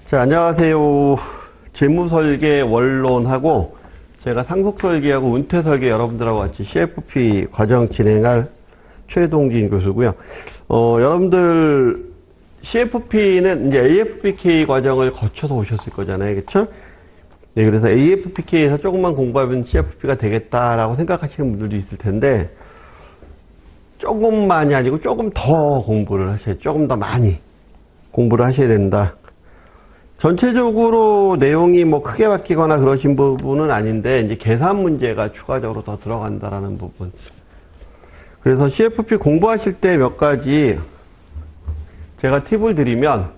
자, 안녕하세요. 재무설계 원론하고 제가 상속설계하고 은퇴설계 여러분들하고 같이 CFP 과정 진행할 최동진 교수고요. 여러분들 CFP는 이제 AFPK 과정을 거쳐서 오셨을 거잖아요. 그렇죠? 네, 그래서 AFPK에서 조금만 공부하면 CFP가 되겠다라고 생각하시는 분들도 있을 텐데 조금만이 아니고 조금 더 공부를 하셔야, 조금 더 많이 공부를 하셔야 된다. 전체적으로 내용이 뭐 크게 바뀌거나 그러신 부분은 아닌데 이제 계산 문제가 추가적으로 더 들어간다라는 부분. 그래서 CFP 공부하실 때 몇 가지 제가 팁을 드리면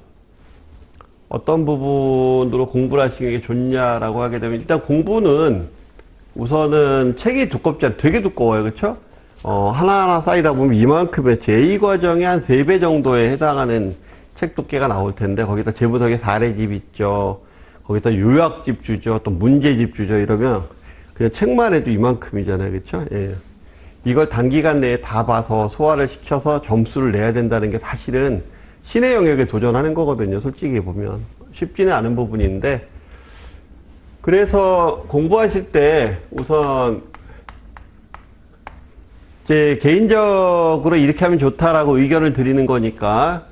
어떤 부분으로 공부를 하시는 게 좋냐라고 하게 되면 일단 공부는 우선은 책이 두껍지 않아요. 되게 두꺼워요. 그렇죠? 하나하나 쌓이다 보면 이만큼의 A 과정의 한 3배 정도에 해당하는 책 두께가 나올 텐데 거기다 재무설계 사례집 있죠. 거기다 요약집 주죠. 또 문제집 주죠. 이러면 그냥 책만 해도 이만큼이잖아요. 그렇죠? 예. 이걸 단기간 내에 다 봐서 소화를 시켜서 점수를 내야 된다는 게 사실은 신의 영역에 도전하는 거거든요. 솔직히 보면 쉽지는 않은 부분인데 그래서 공부하실 때 우선 제 개인적으로 이렇게 하면 좋다라고 의견을 드리는 거니까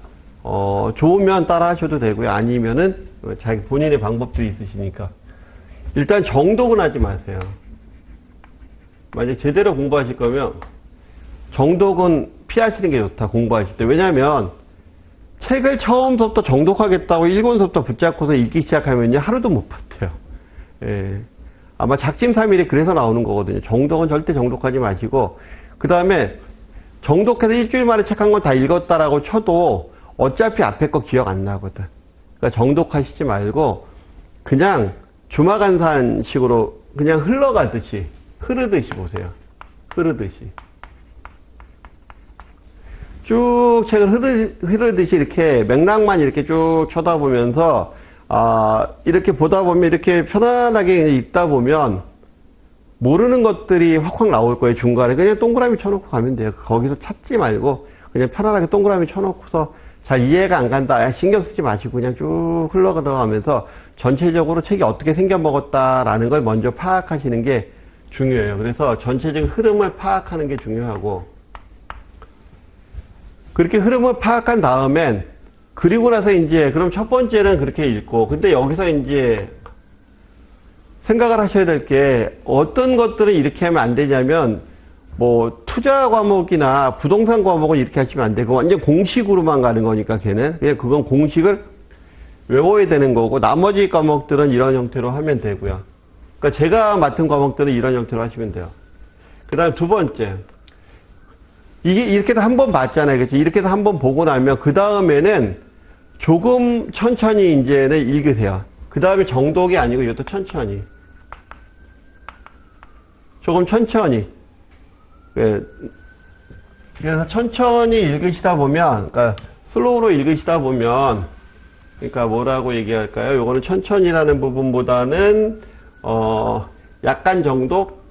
좋으면 따라 하셔도 되고요. 아니면은 자기 본인의 방법들이 있으시니까 일단 정독은 하지 마세요. 만약 제대로 공부하실 거면 정독은 피하시는 게 좋다. 공부하실 때. 왜냐하면 책을 처음부터 정독하겠다고 1권서부터 붙잡고서 읽기 시작하면요 하루도 못 버텨요. 예. 아마 작심삼일이 그래서 나오는 거거든요. 정독은 절대 정독하지 마시고 그 다음에 정독해서 일주일 만에 책 한 권 다 읽었다라고 쳐도 어차피 앞에 거 기억 안 나거든. 그러니까 정독하시지 말고 그냥 주마간산식으로 그냥 흘러가듯이 흐르듯이 보세요. 흐르듯이 쭉 책을 흐르듯이 이렇게 맥락만 이렇게 쭉 쳐다보면서 이렇게 보다 보면 이렇게 편안하게 읽다 보면 모르는 것들이 확확 나올 거예요. 중간에 그냥 동그라미 쳐놓고 가면 돼요. 거기서 찾지 말고 그냥 편안하게 동그라미 쳐놓고서 잘 이해가 안 간다. 신경 쓰지 마시고 그냥 쭉 흘러가면서 전체적으로 책이 어떻게 생겨먹었다라는 걸 먼저 파악하시는 게 중요해요. 그래서 전체적인 흐름을 파악하는 게 중요하고 그렇게 흐름을 파악한 다음엔 그리고 나서 이제 그럼 첫 번째는 그렇게 읽고 근데 여기서 이제 생각을 하셔야 될 게 어떤 것들은 이렇게 하면 안 되냐면 뭐 투자 과목이나 부동산 과목은 이렇게 하시면 안 되고 완전 공식으로만 가는 거니까 걔는 그냥 그건 공식을 외워야 되는 거고 나머지 과목들은 이런 형태로 하면 되고요. 그러니까 제가 맡은 과목들은 이런 형태로 하시면 돼요. 그 다음 두 번째 이게 이렇게 해서 한 번 봤잖아요. 그렇지? 이렇게 해서 한 번 보고 나면 그 다음에는 조금 천천히 이제는 읽으세요. 그 다음에 정독이 아니고 이것도 천천히 조금 천천히 그래서 천천히 읽으시다 보면 그러니까 슬로우로 읽으시다 보면 그러니까 뭐라고 얘기할까요? 요거는 천천히라는 부분보다는 약간 정독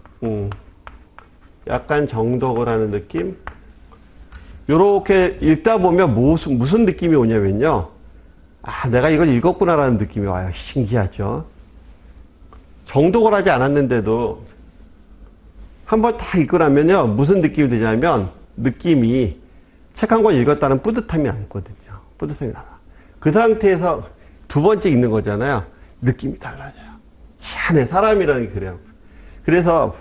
약간 정독을 하는 느낌 요렇게 읽다 보면 무슨 느낌이 오냐면요 내가 이걸 읽었구나라는 느낌이 와요. 신기하죠? 정독을 하지 않았는데도 한번 다 읽고 나면요 무슨 느낌이 드냐면 느낌이 책 한 권 읽었다는 뿌듯함이 남거든요. 뿌듯함이 나요. 그 상태에서 두 번째 읽는 거잖아요. 느낌이 달라져요. 희한해. 사람이라는 게 그래요. 그래서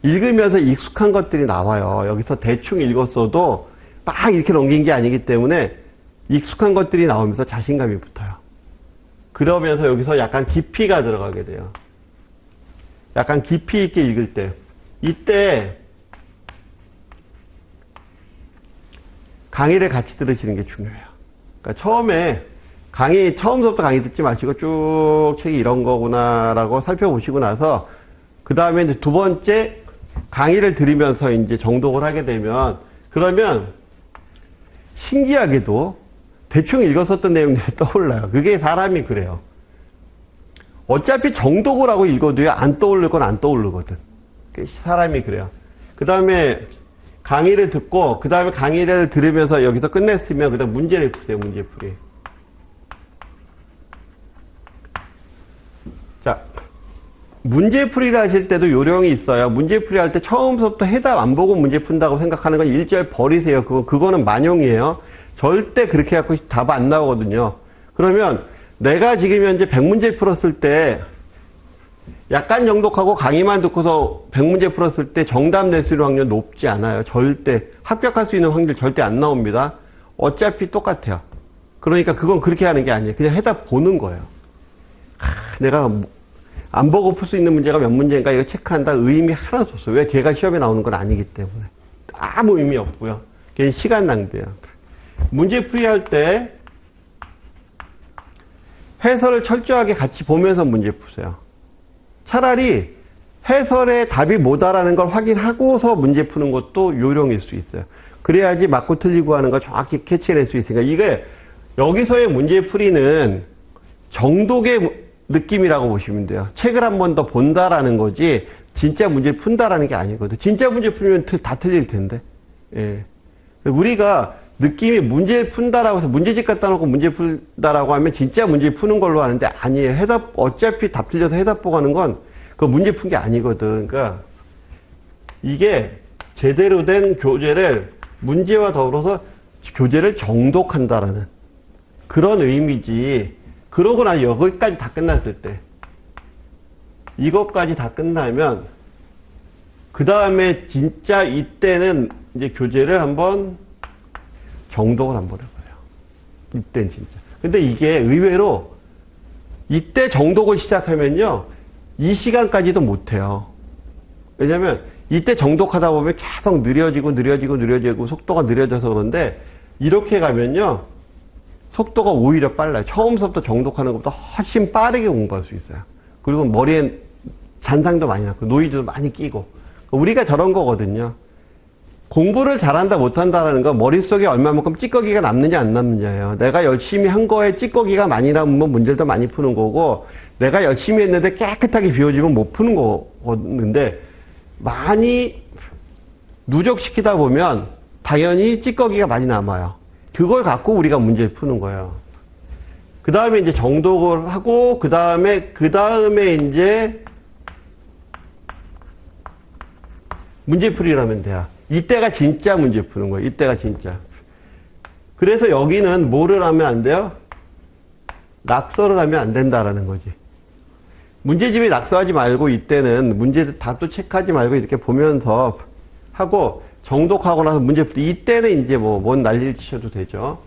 읽으면서 익숙한 것들이 나와요. 여기서 대충 읽었어도 막 이렇게 넘긴 게 아니기 때문에 익숙한 것들이 나오면서 자신감이 붙어요. 그러면서 여기서 약간 깊이가 들어가게 돼요. 약간 깊이 있게 읽을 때 이때 강의를 같이 들으시는 게 중요해요. 그러니까 처음부터 강의 듣지 마시고 쭉 책이 이런 거구나라고 살펴보시고 나서 그 다음에 이제 두 번째 강의를 들으면서 이제 정독을 하게 되면 그러면 신기하게도 대충 읽었었던 내용들이 떠올라요. 그게 사람이 그래요. 어차피 정독을 하고 읽어도요 안 떠오를 건 안 떠오르거든. 사람이 그래요. 그 다음에 강의를 듣고 그 다음에 강의를 들으면서 여기서 끝냈으면 그 다음 문제를 푸세요. 문제풀이. 자, 문제풀이를 하실 때도 요령이 있어요. 문제풀이 할 때 처음부터 해답 안 보고 문제 푼다고 생각하는 건 일절 버리세요. 그거는 만용이에요. 절대 그렇게 갖고 답 안 나오거든요. 그러면 내가 지금 현재 100문제 풀었을 때 약간 정독하고 강의만 듣고서 100문제 풀었을 때 정답 낼 수 있는 확률 높지 않아요. 절대. 합격할 수 있는 확률 절대 안 나옵니다. 어차피 똑같아요. 그러니까 그건 그렇게 하는 게 아니에요. 그냥 해답 보는 거예요. 내가 안 보고 풀 수 있는 문제가 몇 문제인가 이거 체크한다 의미 하나도 없어요. 왜? 걔가 시험에 나오는 건 아니기 때문에. 아무 의미 없고요. 걔는 시간 낭비예요. 문제 풀이할 때 해설을 철저하게 같이 보면서 문제 푸세요. 차라리 해설에 답이 뭐다라는 걸 확인하고서 문제 푸는 것도 요령일 수 있어요. 그래야지 맞고 틀리고 하는 걸 정확히 캐치해낼 수 있으니까 이게 여기서의 문제 풀이는 정독의 느낌이라고 보시면 돼요. 책을 한 번 더 본다라는 거지 진짜 문제 푼다라는 게 아니거든. 진짜 문제 풀면 다 틀릴 텐데. 예. 우리가 느낌이 문제 푼다라고 해서 문제집 갖다 놓고 문제 푼다라고 하면 진짜 문제 푸는 걸로 하는데 아니에요. 해답 어차피 답 틀려서 해답 보고 하는 건 그 문제 푼 게 아니거든. 그러니까 이게 제대로 된 교재를 문제와 더불어서 교재를 정독한다라는 그런 의미지. 그러고 나서 여기까지 다 끝났을 때 이것까지 다 끝나면 그 다음에 진짜 이때는 이제 교재를 한번 정독을 한번 해봐요. 이때는 진짜. 근데 이게 의외로 이때 정독을 시작하면요 이 시간까지도 못해요. 왜냐면 이때 정독하다 보면 계속 느려지고 속도가 느려져서 그런데 이렇게 가면요 속도가 오히려 빨라요. 처음부터 정독하는 것보다 훨씬 빠르게 공부할 수 있어요. 그리고 머리에 잔상도 많이 났고 노이즈도 많이 끼고 우리가 저런 거거든요. 공부를 잘한다 못한다라는 건 머릿속에 얼마만큼 찌꺼기가 남느냐 안 남느냐예요. 내가 열심히 한 거에 찌꺼기가 많이 남으면 문제를 더 많이 푸는 거고 내가 열심히 했는데 깨끗하게 비워지면 못 푸는 거였는데 많이 누적시키다 보면 당연히 찌꺼기가 많이 남아요. 그걸 갖고 우리가 문제를 푸는 거예요. 그 다음에 이제 정독을 하고, 그 다음에 이제 문제풀이라면 돼요. 이때가 진짜 문제 푸는 거예요. 이때가 진짜. 그래서 여기는 뭐를 하면 안 돼요? 낙서를 하면 안 된다라는 거지. 문제집에 낙서하지 말고 이때는 문제들 답도 체크하지 말고 이렇게 보면서 하고 정독하고 나서 문제 풀이 이때는 이제 뭔 난리를 치셔도 되죠.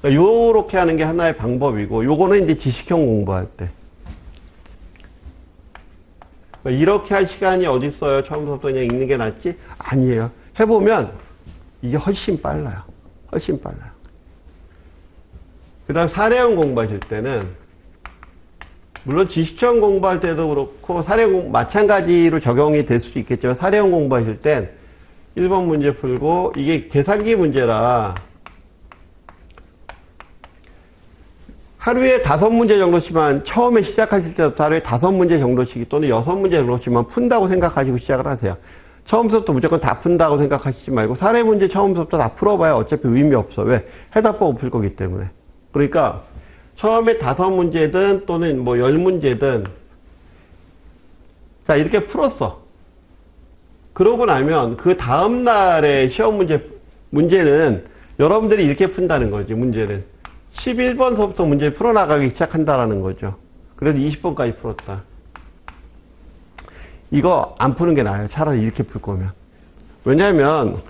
그러니까 요렇게 하는 게 하나의 방법이고 요거는 이제 지식형 공부할 때. 그러니까 이렇게 할 시간이 어디 있어요? 처음부터 그냥 읽는 게 낫지? 아니에요. 해보면 이게 훨씬 빨라요. 훨씬 빨라요. 그 다음 사례형 공부하실 때는 물론 지식형 공부할 때도 그렇고 사례형 공부 마찬가지로 적용이 될 수도 있겠지만 사례형 공부하실 땐 1번 문제 풀고 이게 계산기 문제라 하루에 5문제 정도씩만 처음에 시작하실 때부터 하루에 5문제 정도씩 또는 6문제 정도씩만 푼다고 생각하시고 시작을 하세요. 처음부터 무조건 다 푼다고 생각하시지 말고 사례 문제 처음부터 다 풀어봐야 어차피 의미 없어. 왜? 해답 보고 풀 거기 때문에. 그러니까 처음에 5문제든 또는 10문제든 자 이렇게 풀었어. 그러고 나면 그 다음 날의 시험 문제는 여러분들이 이렇게 푼다는 거지. 문제는 11번서부터 문제를 풀어나가기 시작한다라는 거죠. 그래도 20번까지 풀었다. 이거 안 푸는 게 나아요. 차라리 이렇게 풀 거면. 왜냐하면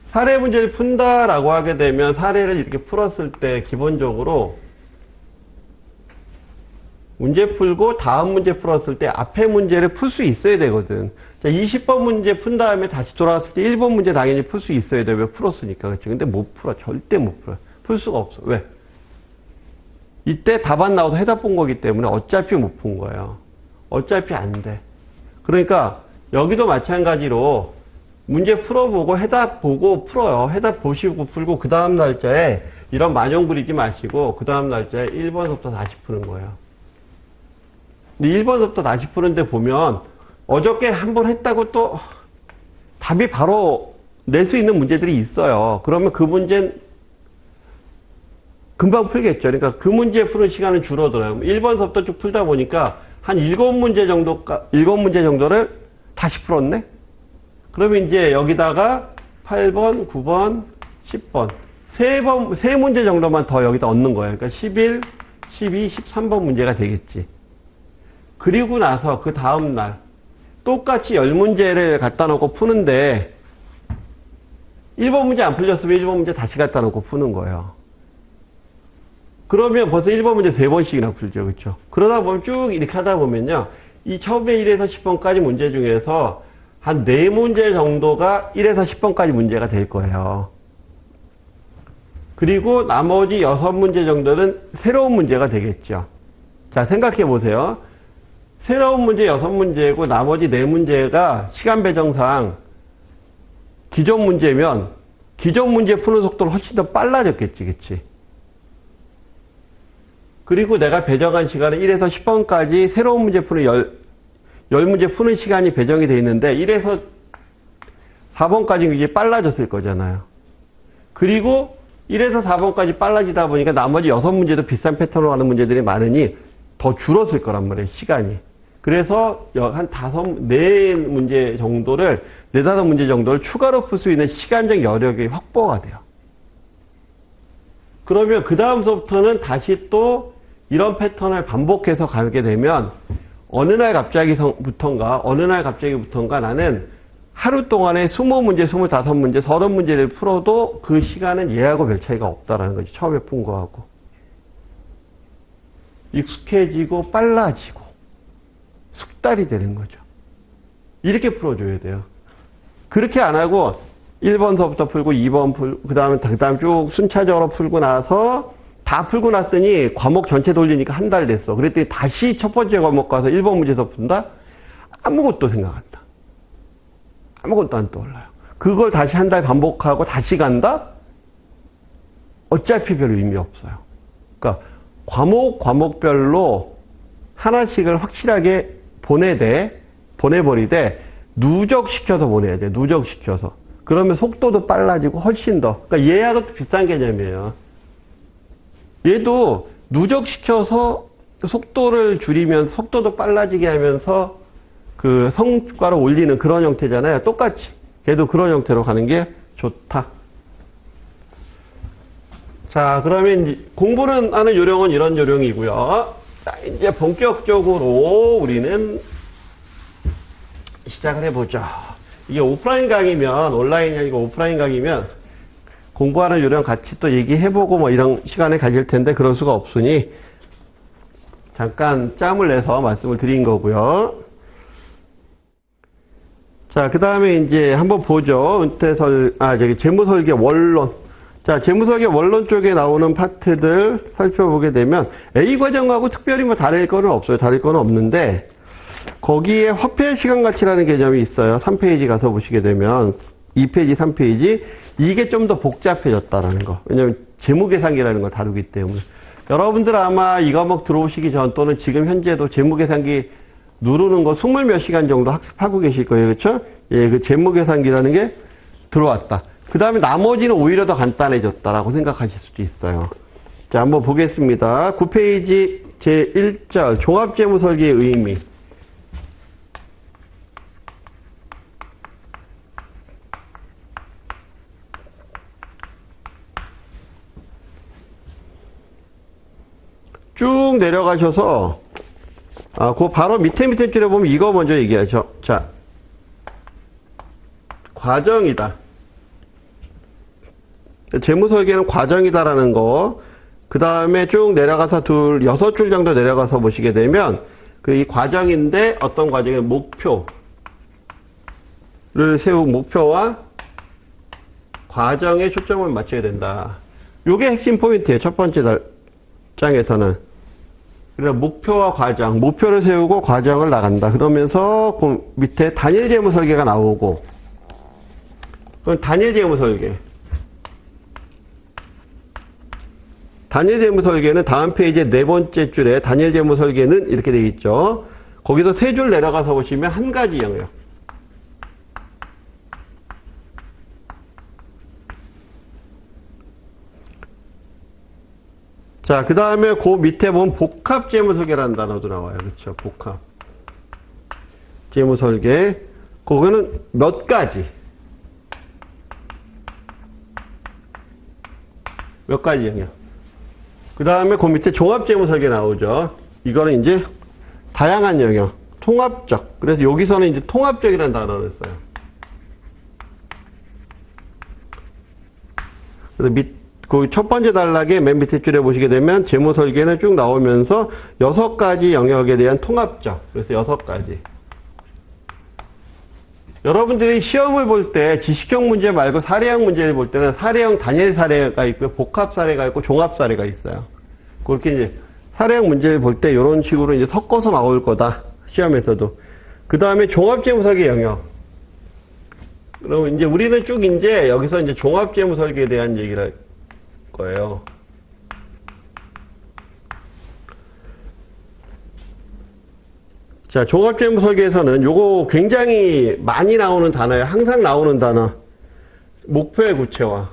사례 문제를 푼다라고 하게 되면 사례를 이렇게 풀었을 때 기본적으로 문제 풀고 다음 문제 풀었을 때 앞에 문제를 풀 수 있어야 되거든. 자, 20번 문제 푼 다음에 다시 돌아왔을 때 1번 문제 당연히 풀 수 있어야 돼. 왜? 풀었으니까. 그렇죠? 근데 못 풀어. 절대 못 풀어. 풀 수가 없어. 왜? 이때 답 안 나와서 해답 본 거기 때문에 어차피 못 푼 거예요. 어차피 안 돼. 그러니까 여기도 마찬가지로 문제 풀어보고 해답 보고 풀어요. 해답 보시고 풀고 그 다음 날짜에 이런 만용 부리지 마시고 그 다음 날짜에 1번서부터 다시 푸는 거예요. 근데 1번서부터 다시 푸는데 보면 어저께 한 번 했다고 또 답이 바로 낼 수 있는 문제들이 있어요. 그러면 그 문제는 금방 풀겠죠. 그러니까 그 문제 푸는 시간은 줄어들어요. 1번서부터 쭉 풀다 보니까 한 7문제 정도를 다시 풀었네? 그러면 이제 여기다가 8번, 9번, 10번. 세 문제 정도만 더 여기다 얻는 거예요. 그러니까 11, 12, 13번 문제가 되겠지. 그리고 나서 그 다음날 똑같이 10문제를 갖다 놓고 푸는데 1번 문제 안 풀렸으면 1번 문제 다시 갖다 놓고 푸는 거예요. 그러면 벌써 1번 문제 3번씩이나 풀죠. 그렇죠? 그러다 보면 쭉 이렇게 하다 보면요. 이 처음에 1에서 10번까지 문제 중에서 한 4문제 정도가 1에서 10번까지 문제가 될 거예요. 그리고 나머지 6문제 정도는 새로운 문제가 되겠죠. 자, 생각해 보세요. 새로운 문제 6문제고 나머지 4문제가 시간 배정상 기존 문제면 기존 문제 푸는 속도는 훨씬 더 빨라졌겠지. 그치? 그리고 내가 배정한 시간은 1에서 10번까지 새로운 문제 푸는 10문제 푸는 시간이 배정이 되어 있는데 1에서 4번까지 이제 빨라졌을 거잖아요. 그리고 1에서 4번까지 빨라지다 보니까 나머지 6문제도 비슷한 패턴으로 가는 문제들이 많으니 더 줄었을 거란 말이에요, 시간이. 그래서 한 4문제 정도를, 4-5문제 정도를 추가로 풀 수 있는 시간적 여력이 확보가 돼요. 그러면 그 다음서부터는 다시 또 이런 패턴을 반복해서 가게 되면 어느 날 갑자기부턴가 나는 하루 동안에 20문제, 25문제, 30문제를 풀어도 그 시간은 얘하고 별 차이가 없다라는 거지. 처음에 푼 거하고. 익숙해지고 빨라지고 숙달이 되는 거죠. 이렇게 풀어줘야 돼요. 그렇게 안 하고 1번서부터 풀고 2번 풀고 그 다음 쭉 순차적으로 풀고 나서 다 풀고 났더니 과목 전체 돌리니까 한 달 됐어. 그랬더니 다시 첫 번째 과목 가서 1번 문제에서 푼다? 아무것도 생각 안 나. 아무것도 안 떠올라요. 그걸 다시 한 달 반복하고 다시 간다? 어차피 별 의미 없어요. 그러니까 과목별로 하나씩을 확실하게 보내버리되 누적시켜서 보내야 돼. 누적시켜서. 그러면 속도도 빨라지고 훨씬 더. 그러니까 얘하고 비슷한 개념이에요. 얘도 누적시켜서 속도를 줄이면서 속도도 빨라지게 하면서 그 성과를 올리는 그런 형태잖아요. 똑같이. 걔도 그런 형태로 가는 게 좋다. 자, 그러면 이제 공부는 하는 요령은 이런 요령이고요. 자, 이제 본격적으로 우리는 시작을 해보죠. 이게 오프라인 강의면, 온라인이 아니고 오프라인 강의면 공부하는 요령 같이 또 얘기해보고 뭐 이런 시간을 가질 텐데 그럴 수가 없으니 잠깐 짬을 내서 말씀을 드린 거고요. 자, 그 다음에 이제 한번 보죠. 재무설계 원론. 자, 재무설계 원론 쪽에 나오는 파트들 살펴보게 되면 A 과정하고 특별히 뭐 다를 거는 없어요. 다를 거는 없는데 거기에 화폐 시간 가치라는 개념이 있어요. 3페이지 가서 보시게 되면 2페이지, 3페이지 이게 좀 더 복잡해졌다라는 거. 왜냐면 재무계산기라는 걸 다루기 때문에. 여러분들 아마 이 과목 들어오시기 전 또는 지금 현재도 재무계산기 누르는 거 20몇 시간 정도 학습하고 계실 거예요. 그렇죠? 예, 그 재무계산기라는 게 들어왔다. 그 다음에 나머지는 오히려 더 간단해졌다라고 생각하실 수도 있어요. 자, 한번 보겠습니다. 9페이지 제1절 종합재무설계의 의미. 쭉 내려가셔서 그 바로 밑에 줄에 보면 이거 먼저 얘기하죠. 자, 과정이다. 재무설계는 과정이다라는 거. 그 다음에 쭉 내려가서 6줄 정도 내려가서 보시게 되면 이 과정인데 어떤 과정에 목표를 세우고 목표와 과정에 초점을 맞춰야 된다. 요게 핵심 포인트예요. 첫 번째 장에서는. 그래서 목표와 과정, 목표를 세우고 과정을 나간다. 그러면서 그 밑에 단일 재무 설계가 나오고, 그럼 단일 재무 설계. 단일 재무 설계는 다음 페이지의 4번째 줄에 단일 재무 설계는 이렇게 되어 있죠. 거기서 3줄 내려가서 보시면 한 가지 영역. 자, 그 다음에 그 밑에 보면 복합재무설계라는 단어도 나와요. 그렇죠? 복합. 재무설계. 그거는 몇 가지. 몇 가지 영역. 그 다음에 그 밑에 종합재무설계 나오죠. 이거는 이제 다양한 영역. 통합적. 그래서 여기서는 이제 통합적이라는 단어를 써요. 그래서 그 첫 번째 단락에 맨 밑에 줄에 보시게 되면 재무설계는 쭉 나오면서 6가지 영역에 대한 통합적. 그래서 6가지. 여러분들이 시험을 볼 때 지식형 문제 말고 사례형 문제를 볼 때는 사례형 단일 사례가 있고요. 복합 사례가 있고 종합 사례가 있어요. 그렇게 이제 사례형 문제를 볼 때 이런 식으로 이제 섞어서 나올 거다. 시험에서도. 그 다음에 종합재무설계 영역. 그럼 이제 우리는 쭉 이제 여기서 이제 종합재무설계에 대한 얘기를 할 거예요. 자, 종합재무설계에서는 요거 굉장히 많이 나오는 단어예요. 항상 나오는 단어. 목표의 구체화.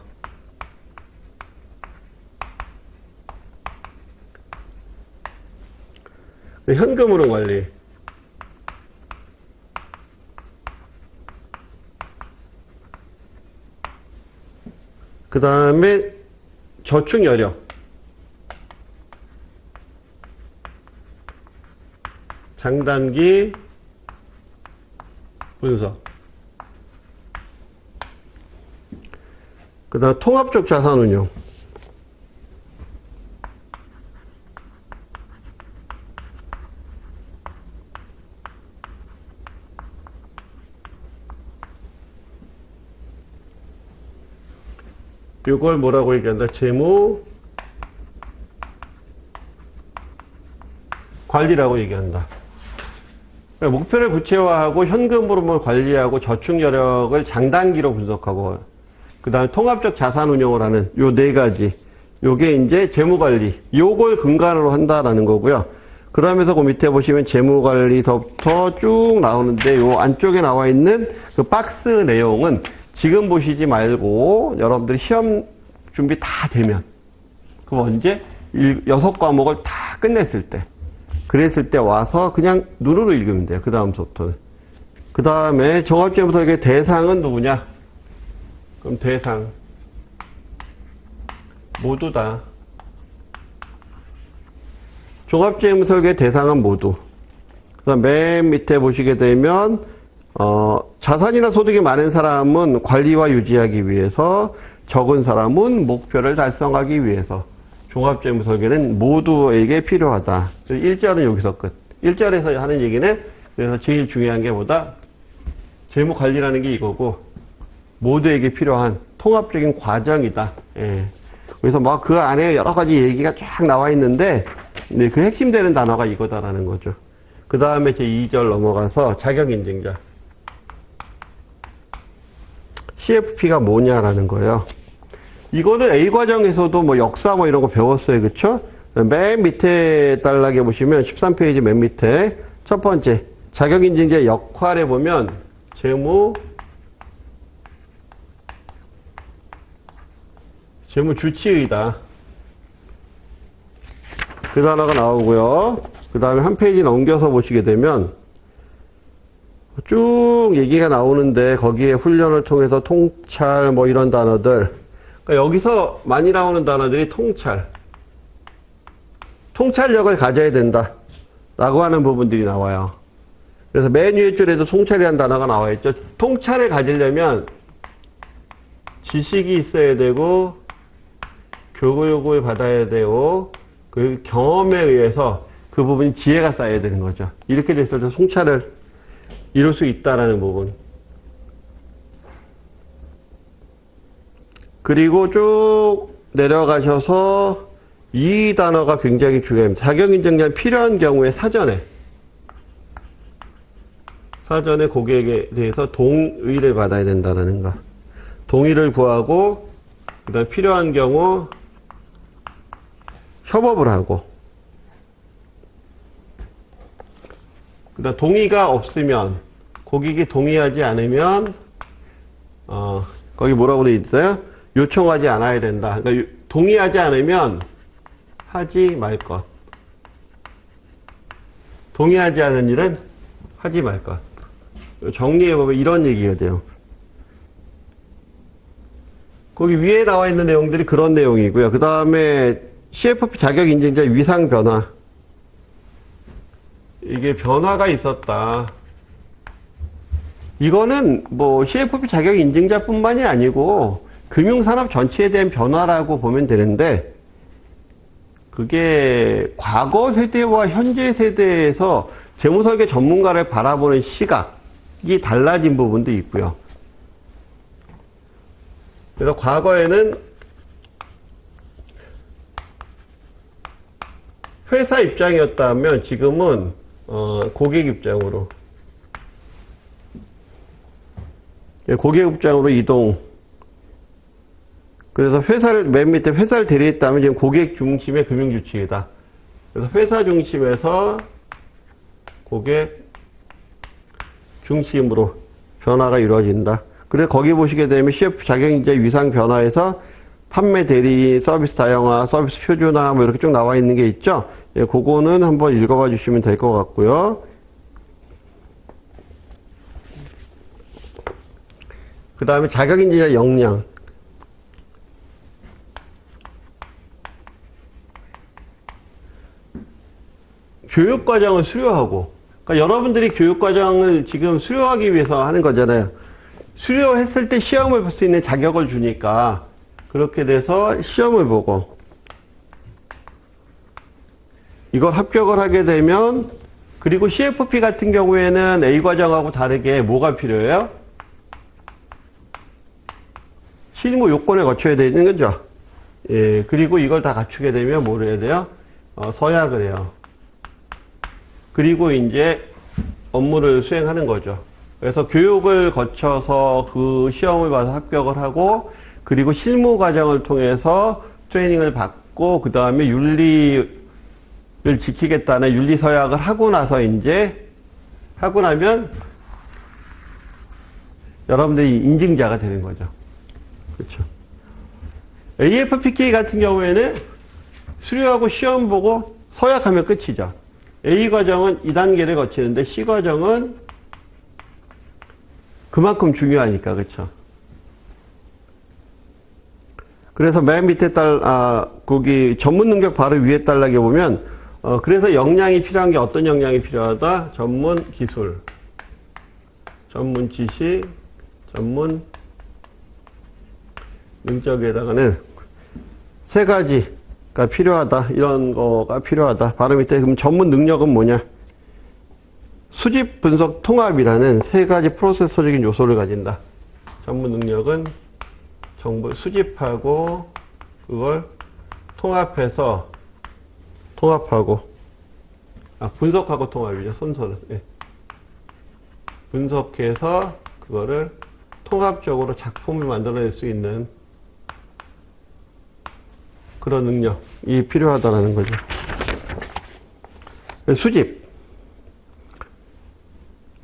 현금흐름 관리. 그 다음에 저축 여력. 장단기 분석. 그 다음 통합적 자산운용. 이걸 뭐라고 얘기한다? 재무 관리라고 얘기한다. 그러니까 목표를 구체화하고 현금흐름을 관리하고 저축 여력을 장단기로 분석하고 그 다음에 통합적 자산 운용을 하는 요 4가지. 요게 이제 재무 관리. 요걸 근간으로 한다라는 거고요. 그러면서 그 밑에 보시면 재무 관리서부터 쭉 나오는데 요 안쪽에 나와 있는 그 박스 내용은 지금 보시지 말고 여러분들이 시험 준비 다 되면 그럼 언제 6과목을 다 끝냈을 때 그랬을 때 와서 그냥 눈으로 읽으면 돼요. 그 다음부터는. 그 다음에 종합재무설계 대상은 누구냐? 그럼 대상 모두 다. 종합재무설계 대상은 모두. 그 다음 맨 밑에 보시게 되면 자산이나 소득이 많은 사람은 관리와 유지하기 위해서, 적은 사람은 목표를 달성하기 위해서 종합재무설계는 모두에게 필요하다. 1절은 여기서 끝. 1절에서 하는 얘기는 그래서 제일 중요한 게 뭐다? 재무관리라는 게 이거고 모두에게 필요한 통합적인 과정이다. 예. 그래서 막 그 안에 여러 가지 얘기가 쫙 나와 있는데 네, 그 핵심되는 단어가 이거다라는 거죠. 그 다음에 제 2절 넘어가서 자격인증자. CFP가 뭐냐라는 거예요. 이거는 A과정에서도 뭐 역사 뭐 이런 거 배웠어요. 그쵸? 맨 밑에 단락에 보시면 13페이지 맨 밑에 첫 번째 자격인증자 역할에 보면 재무 주치의다. 그 단어가 나오고요. 그 다음에 한 페이지 넘겨서 보시게 되면 쭉 얘기가 나오는데 거기에 훈련을 통해서 통찰 뭐 이런 단어들. 그러니까 여기서 많이 나오는 단어들이 통찰력을 가져야 된다 라고 하는 부분들이 나와요. 그래서 맨 위에 줄에도 통찰이라는 단어가 나와 있죠. 통찰을 가지려면 지식이 있어야 되고 교육을 받아야 되고 그 경험에 의해서 그 부분이 지혜가 쌓여야 되는 거죠. 이렇게 됐을 때 통찰을 이룰 수 있다라는 부분. 그리고 쭉 내려가셔서 이 단어가 굉장히 중요합니다. 자격인증자는 필요한 경우에 사전에 고객에 대해서 동의를 받아야 된다는 거. 동의를 구하고 그 다음에 필요한 경우 협업을 하고 그 다음 동의가 없으면 고객이 동의하지 않으면 거기 뭐라고 되어 있어요? 요청하지 않아야 된다. 그러니까 동의하지 않으면 하지 말 것. 동의하지 않은 일은 하지 말 것. 정리해보면 이런 얘기가 돼요. 거기 위에 나와 있는 내용들이 그런 내용이고요. 그 다음에 CFP 자격 인증자 위상 변화. 이게 변화가 있었다. 이거는 뭐 CFP 자격 인증자뿐만이 아니고 금융산업 전체에 대한 변화라고 보면 되는데, 그게 과거 세대와 현재 세대에서 재무설계 전문가를 바라보는 시각이 달라진 부분도 있고요. 그래서 과거에는 회사 입장이었다면 지금은 고객 입장으로 이동. 그래서 회사를 맨 밑에 회사를 대리했다면 지금 고객 중심의 금융 주체이다. 그래서 회사 중심에서 고객 중심으로 변화가 이루어진다. 그래서 거기 보시게 되면 CF 자격인증 위상 변화에서 판매 대리, 서비스 다양화, 서비스 표준화 뭐 이렇게 쭉 나와 있는 게 있죠. 예, 그거는 한번 읽어봐 주시면 될 것 같고요. 그 다음에 자격인증자 역량. 교육과정을 수료하고, 그러니까 여러분들이 교육과정을 지금 수료하기 위해서 하는 거잖아요. 수료했을 때 시험을 볼 수 있는 자격을 주니까 그렇게 돼서 시험을 보고 이걸 합격을 하게 되면, 그리고 CFP 같은 경우에는 A과정하고 다르게 뭐가 필요해요? 실무 요건을 갖춰야 되는 거죠. 예, 그리고 이걸 다 갖추게 되면 뭘 해야 돼요? 서약을 해요. 그리고 이제 업무를 수행하는 거죠. 그래서 교육을 거쳐서 그 시험을 봐서 합격을 하고, 그리고 실무 과정을 통해서 트레이닝을 받고, 그 다음에 윤리를 지키겠다는 윤리 서약을 하고 나서 이제 하고 나면 여러분들이 인증자가 되는 거죠. 그렇죠. AFPK 같은 경우에는 수료하고 시험 보고 서약하면 끝이죠. A 과정은 2단계를 거치는데 C 과정은 그만큼 중요하니까, 그렇죠. 그래서 맨 밑에 거기 전문 능력 바로 위에 단락에 보면, 그래서 역량이 필요한 게 어떤 역량이 필요하다? 전문 기술, 전문 지식, 전문 능력에다가는 세 가지가 필요하다. 이런 거가 필요하다. 바로 밑에 그럼 전문 능력은 뭐냐? 수집, 분석, 통합이라는 세 가지 프로세서적인 요소를 가진다. 전문 능력은 정보 수집하고 그걸 분석하고 통합이죠. 순서는. 예. 분석해서 그거를 통합적으로 작품을 만들어낼 수 있는 그런 능력이 필요하다는 거죠. 수집.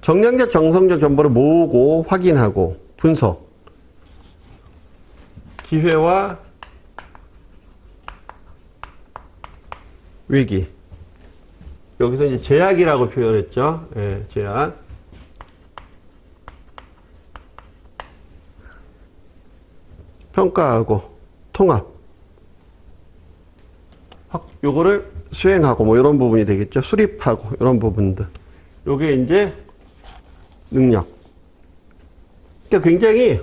정량적, 정성적 정보를 모으고 확인하고 분석. 기회와 위기. 여기서 이제 제약이라고 표현했죠. 예, 제약. 평가하고 통합. 요거를 수행하고 뭐 이런 부분이 되겠죠. 수립하고 이런 부분들. 요게 이제 능력. 그러니까 굉장히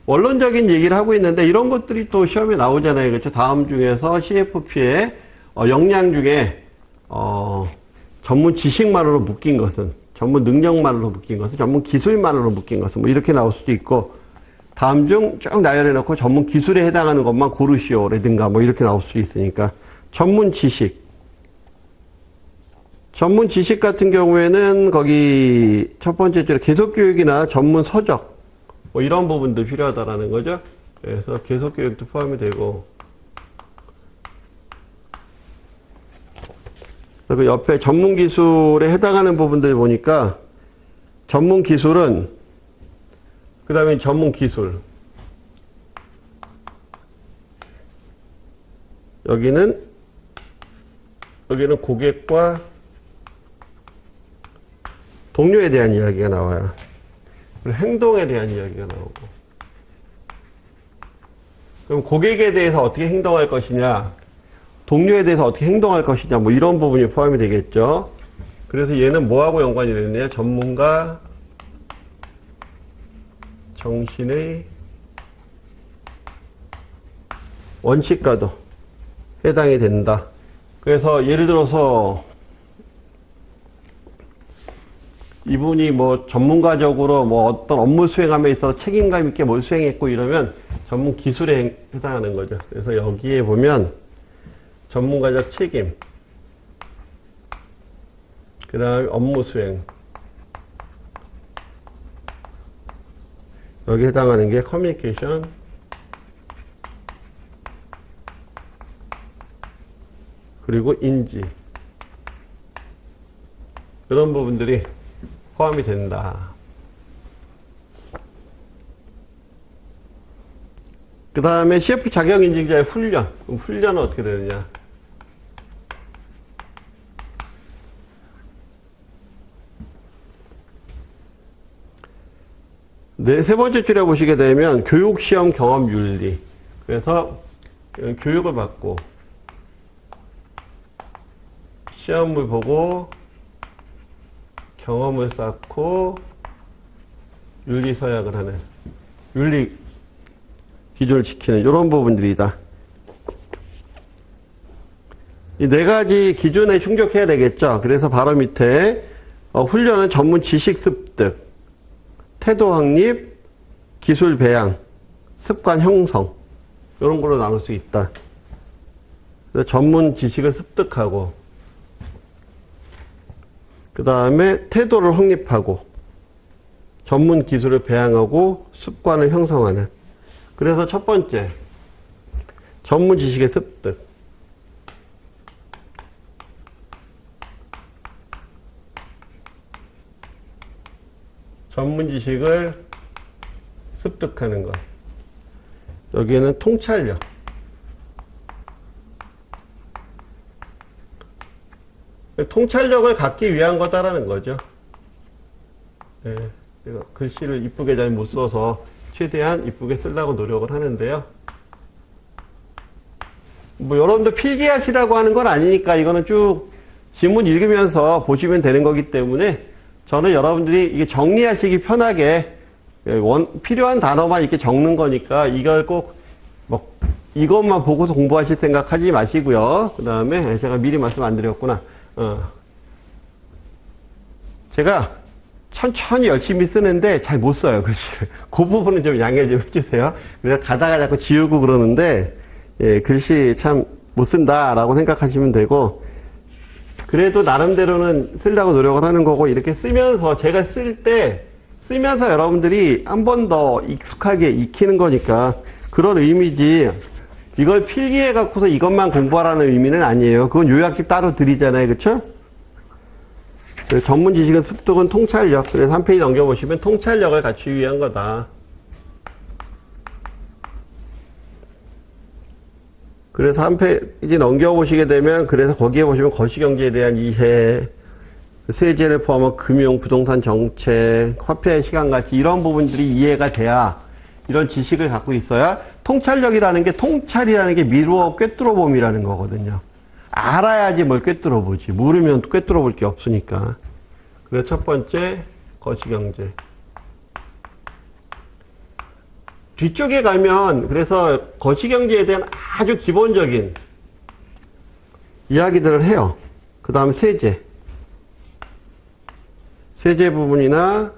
원론적인 얘기를 하고 있는데 이런 것들이 또 시험에 나오잖아요. 그렇죠? 다음 중에서 CFP의 역량 중에 전문 지식만으로 묶인 것은, 전문 능력만으로 묶인 것은, 전문 기술만으로 묶인 것은 뭐 이렇게 나올 수도 있고, 다음 중 쭉 나열해 놓고 전문 기술에 해당하는 것만 고르시오라든가 뭐 이렇게 나올 수 있으니까. 전문 지식. 전문 지식 같은 경우에는 거기 첫 번째 줄에 계속교육이나 전문 서적 뭐 이런 부분도 필요하다라는 거죠. 그래서 계속교육도 포함이 되고, 그 옆에 전문 기술에 해당하는 부분들 보니까 전문 기술은, 그 다음에 전문 기술, 여기는 여기는 고객과 동료에 대한 이야기가 나와요. 그리고 행동에 대한 이야기가 나오고. 그럼 고객에 대해서 어떻게 행동할 것이냐, 동료에 대해서 어떻게 행동할 것이냐, 뭐 이런 부분이 포함이 되겠죠. 그래서 얘는 뭐하고 연관이 되느냐? 전문가 정신의 원칙과도 해당이 된다. 그래서 예를 들어서 이분이 뭐 전문가적으로 뭐 어떤 업무 수행함에 있어서 책임감 있게 뭘 수행했고 이러면 전문 기술에 해당하는 거죠. 그래서 여기에 보면 전문가적 책임, 그 다음에 업무 수행, 여기 해당하는 게 커뮤니케이션, 그리고 인지, 이런 부분들이 포함이 된다. 그 다음에 CF 자격인증자의 훈련. 그럼 훈련은 어떻게 되느냐? 네, 세 번째 줄에 보시게 되면 교육시험 경험 윤리. 그래서 교육을 받고 시험을 보고 경험을 쌓고 윤리서약을 하는, 윤리 기준을 지키는 이런 부분들이다. 이 네 가지 기준에 충족해야 되겠죠. 그래서 바로 밑에 훈련은 전문 지식 습득, 태도 확립, 기술 배양, 습관 형성, 이런 걸로 나눌 수 있다. 그래서 전문 지식을 습득하고, 그 다음에 태도를 확립하고, 전문 기술을 배양하고, 습관을 형성하는. 그래서 첫 번째, 전문 지식의 습득. 전문 지식을 습득하는 것. 여기에는 통찰력. 통찰력을 갖기 위한 거다라는 거죠. 네, 글씨를 이쁘게 잘 못 써서 최대한 이쁘게 쓰려고 노력을 하는데요. 뭐 여러분도 필기하시라고 하는 건 아니니까 이거는 쭉 지문 읽으면서 보시면 되는 거기 때문에 저는 여러분들이 이게 정리하시기 편하게 필요한 단어만 이렇게 적는 거니까 이걸 꼭 뭐 이것만 보고서 공부하실 생각하지 마시고요. 그 다음에 제가 미리 말씀 안 드렸구나. 제가 천천히 열심히 쓰는데 잘 못 써요, 글씨를. 그 부분은 좀 양해 좀 해주세요. 그래서 가다가 자꾸 지우고 그러는데, 예, 글씨 참 못 쓴다라고 생각하시면 되고, 그래도 나름대로는 쓰려고 노력을 하는 거고, 이렇게 쓰면서, 제가 쓰면서 여러분들이 한 번 더 익숙하게 익히는 거니까, 그런 의미지, 이걸 필기해 갖고서 이것만 공부하라는 의미는 아니에요. 그건 요약집 따로 드리잖아요, 그쵸? 전문 지식은 습득은 통찰력. 그래서 한 페이지 넘겨보시면 통찰력을 갖추기 위한 거다. 그래서 한 페이지 넘겨보시게 되면, 그래서 거기에 보시면 거시경제에 대한 이해, 세제를 포함한 금융, 부동산 정책, 화폐 시간가치, 이런 부분들이 이해가 돼야, 이런 지식을 갖고 있어야, 통찰력이라는 게, 통찰이라는 게 미루어 꿰뚫어봄이라는 거거든요. 알아야지 뭘 꿰뚫어보지. 모르면 꿰뚫어볼 게 없으니까. 그래서 첫 번째, 거시경제. 뒤쪽에 가면, 그래서 거시경제에 대한 아주 기본적인 이야기들을 해요. 그 다음 세제. 세제 부분이나,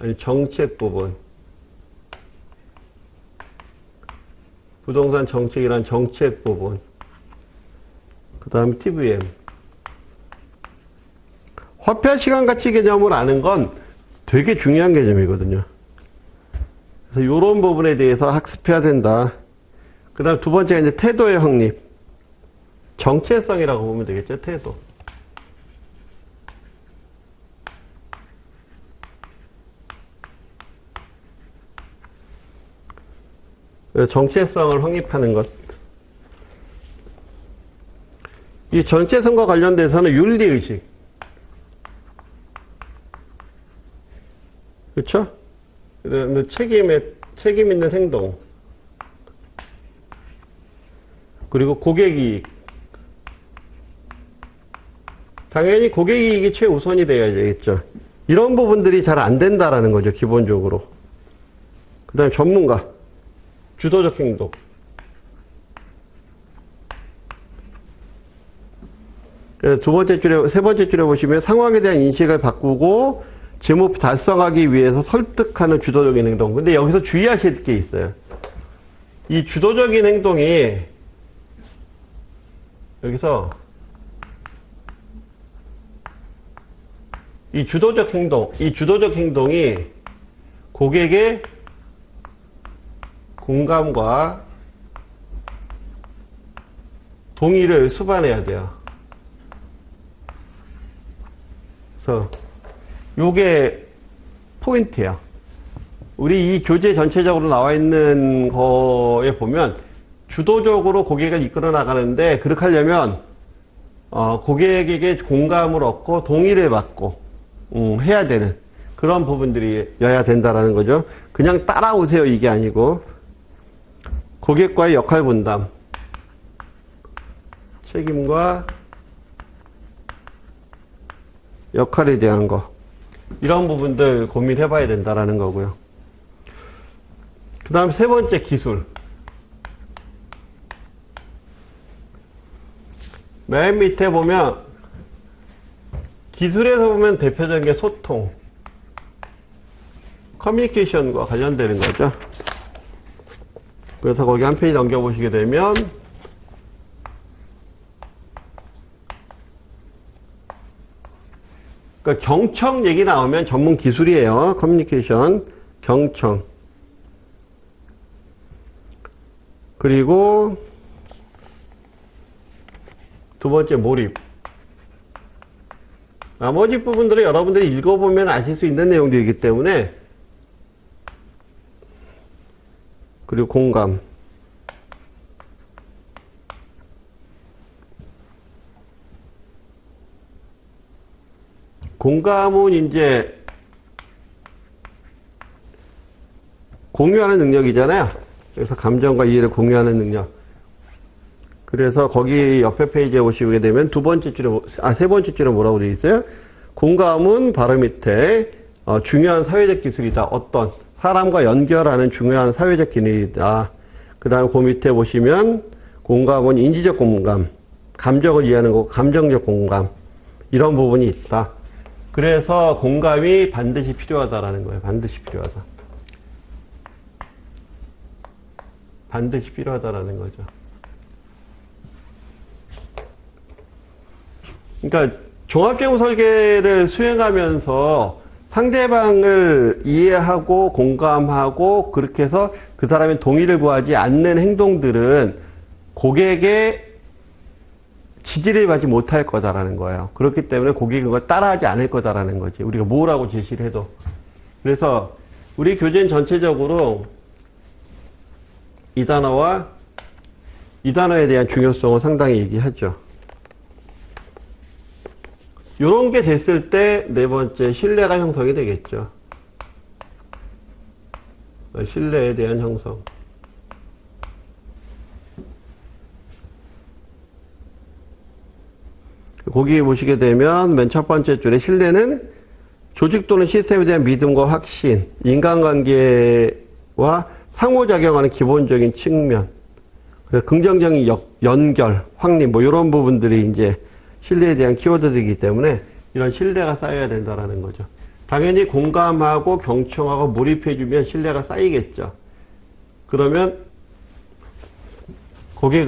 아니 정책 부분. 부동산 정책이란 정책 부분. 그 다음에 TVM. 화폐 시간 가치 개념을 아는 건 되게 중요한 개념이거든요. 그래서 이런 부분에 대해서 학습해야 된다. 그 다음 두 번째가 이제 태도의 확립. 정체성이라고 보면 되겠죠, 태도. 정체성을 확립하는 것. 이 정체성과 관련돼서는 윤리의식. 그렇죠? 그다음에 책임 있는 행동. 그리고 고객이익. 당연히 고객이익이 최우선이 되어야 되겠죠. 이런 부분들이 잘 안 된다라는 거죠, 기본적으로. 그 다음에 전문가. 주도적 행동. 세 번째 줄에 보시면 상황에 대한 인식을 바꾸고 제 목표 달성하기 위해서 설득하는 주도적인 행동. 근데 여기서 주의하실 게 있어요. 이 주도적인 행동이 여기서 이 주도적 행동이 고객의 공감과 동의를 수반해야 돼요. 그래서 요게 포인트예요. 우리 이 교재 전체적으로 나와 있는 거에 보면 주도적으로 고객을 이끌어 나가는데 그렇게 하려면 고객에게 공감을 얻고 동의를 받고 해야 되는 그런 부분들이어야 된다라는 거죠. 그냥 따라오세요 이게 아니고 고객과의 역할 분담, 책임과 역할에 대한 거 이런 부분들 고민해 봐야 된다라는 거고요. 그 다음 세 번째 기술. 맨 밑에 보면 기술에서 보면 대표적인 게 소통, 커뮤니케이션과 관련되는 거죠. 그래서 거기 한 페이지 넘겨보시게 되면 그러니까 경청 얘기 나오면 전문 기술이에요. 커뮤니케이션, 경청. 그리고 두 번째 몰입. 나머지 부분들은 여러분들이 읽어보면 아실 수 있는 내용들이기 때문에 그리고 공감. 공감은 이제 공유하는 능력이잖아요. 그래서 감정과 이해를 공유하는 능력. 그래서 거기 옆에 페이지에 오시게 되면 세 번째 줄에 뭐라고 되어 있어요? 공감은 바로 밑에 중요한 사회적 기술이다. 어떤 사람과 연결하는 중요한 사회적 기능이다. 그 다음에 그 밑에 보시면 공감은 인지적 공감, 감정을 이해하는 거고 감정적 공감 이런 부분이 있다. 그래서 공감이 반드시 필요하다라는 거예요. 반드시 필요하다. 반드시 필요하다라는 거죠. 그러니까 종합재무 설계를 수행하면서 상대방을 이해하고 공감하고 그렇게 해서 그 사람의 동의를 구하지 않는 행동들은 고객의 지지를 받지 못할 거다라는 거예요. 그렇기 때문에 고객이 그걸 따라하지 않을 거다라는 거지. 우리가 뭐라고 제시를 해도. 그래서 우리 교재는 전체적으로 이 단어에 대한 중요성을 상당히 얘기하죠. 요런 게 됐을 때 네 번째 신뢰가 형성이 되겠죠. 신뢰에 대한 형성. 거기 보시게 되면 맨 첫 번째 줄에 신뢰는 조직 또는 시스템에 대한 믿음과 확신, 인간관계와 상호작용하는 기본적인 측면, 그래서 긍정적인 연결, 확립, 뭐 이런 부분들이 이제 신뢰에 대한 키워드이기 때문에 이런 신뢰가 쌓여야 된다라는 거죠. 당연히 공감하고 경청하고 몰입해주면 신뢰가 쌓이겠죠. 그러면 고객이